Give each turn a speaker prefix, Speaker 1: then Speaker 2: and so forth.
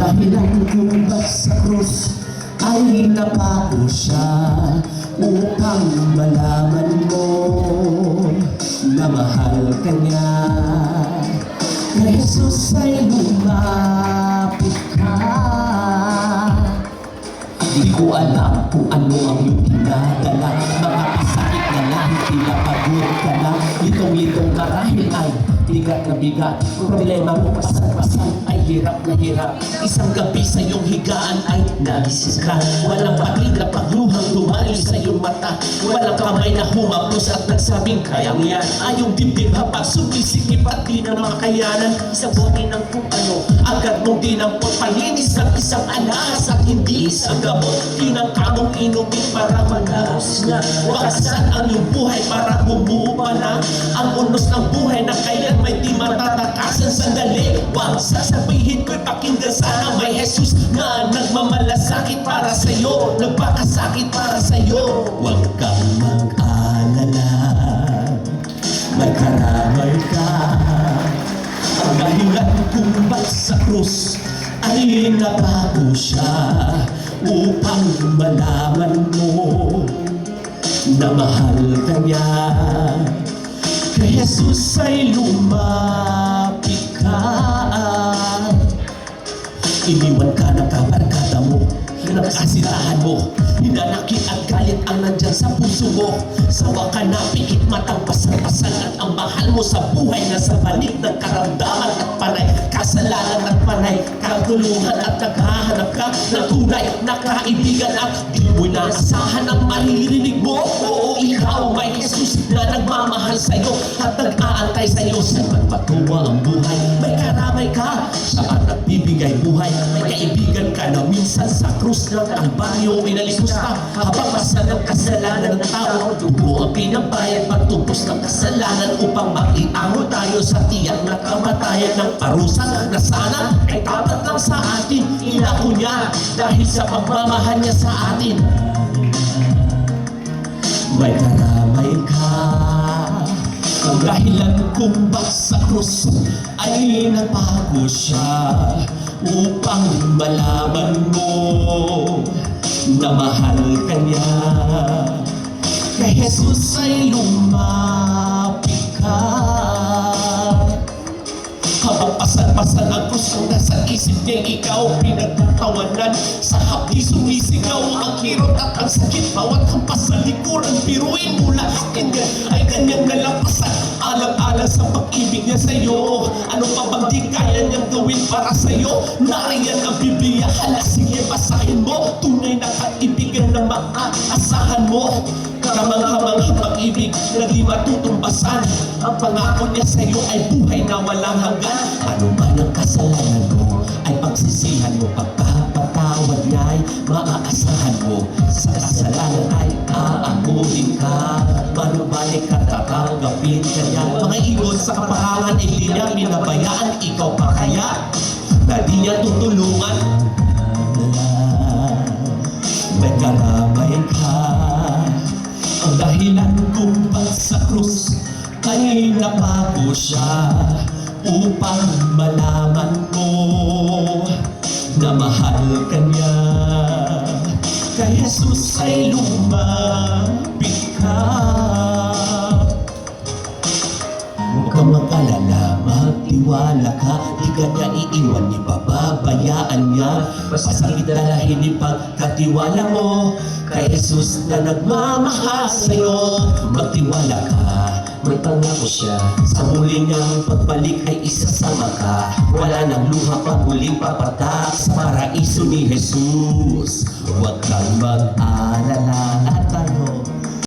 Speaker 1: dahilan kung ba't sa krus ay napako siya, upang malaman mo na mahal ka niya. Kay Jesus ay lumapit ka. Di ko alam kung ano ang iyong dinadala, mga pasakit na lang, tila pagod ka na. Litong-litong marahil ay bigat na bigat, problema mo pasan-pasan ay hirap na hirap. Isang gabi sa iyong higaan ay nagising ka, walang patig na pagluhang tumali sa iyong mata, walang kamay na humapos at nagsabing kaya mo yan. Ayong dibdib hapag sumisikip at di na makayanan. Isang bote ng kung ano, agad mong dinampot, palinis ng isang alahas at hindi isang gamot. Tinangka mong inumin para magkaros na wakasan ang iyong buhay para bumuo pa na ang unos ng buhay na kailan may di matatakasan. Sandali, wag sasabihin ko'y pakinggan, sana may Jesus na nagmamalasakit para sa'yo, nagpakasakit para sa'yo. Huwag kang mag-alala, magkaramay ka. Ang dahilan kung ba't sa krus ay napako siya, upang malaman mo na mahal ka niya. Kay Jesus ay lumapit ka. Iniwan ka ng kabarkada mo, ng kasirahan mo, hinanakit at galit ang nandyan sa puso mo. Sawa ka na, pikit matang pasan-pasan at ang mahal mo sa buhay na sa balik ng karamdaman at panay, kasalanan at panay, kaguluhan at naghahanap ka ng tunay na kaibigan at di mo naasahan ang maririnig mo. Oo, ikaw may Jesus na nagmamahal sa'yo at nag-aantay sa'yo. Saan magpatuwa ang buhay, may karamay ka, saan nagbibigay buhay. May kaibigan ka na minsan sa krus ng Kalbaryo inaligos ka, habang masal ang kasalanan ng tao. Dugo ang pinabayad pagtubos ng kasalanan, upang makiango tayo sa tiyak na kamatayan ng parusa na sana ay tapat lang sa atin. Inako niya dahil sa pagmamahal niya sa atin. May karamay ka. Ang dahilan kung ba't sa krus ay napako siya, upang malaman mo na mahal ka niya. Kay Jesus ay lumapit ka. Habang pasan-pasan ang krus ang nasa isip niya, ikaw pinagtatawanan. Sa hapdi sumisigaw ang kirot at ang sakit, bawat hampas sa likuran, biruin mula ganyan ay kanyang nalampasan. Alang-alang sa pag-ibig niya sa'yo, ano pa bang di kaya niyang gawin para sa'yo? Nariyan ang Biblia, hala sige basahin mo, tunay na kaibigan na maaasahan mo. Kamang-hamang pag-ibig na di matutumbasan, ang pangako niya sa'yo ay buhay na walang hanggan. Ano man ang kasalanan mo ay pagsisihan mo, pagpapatawad niya ay maaasahan mo. Sa kasalanan ay aamunin ka, manubalik ka, tatanggapin ka niya. Mga ibon sa kapahangan ay di niya binabayaan, ikaw pa kaya na di niya tutulungan? May karamay ka. Ang dahilan kung ba't sa krus ay napako siya, upang malaman mo na mahal ka niya. Kay Jesus ay lumapit ka. Huwag kang mag-alala, magtiwala ka, di ka niya iiwan, ni pababayaan niya. Basta dalahin ni pagkatiwala mo kay Jesus na nagmamahal sa'yo. Magtiwala ka, may pangako siya, sa huli niyang pagbalik ay isasama ka. Wala nang luha pa, muling papatak sa paraiso ni Jesus. Huwag kang mag-alala at ano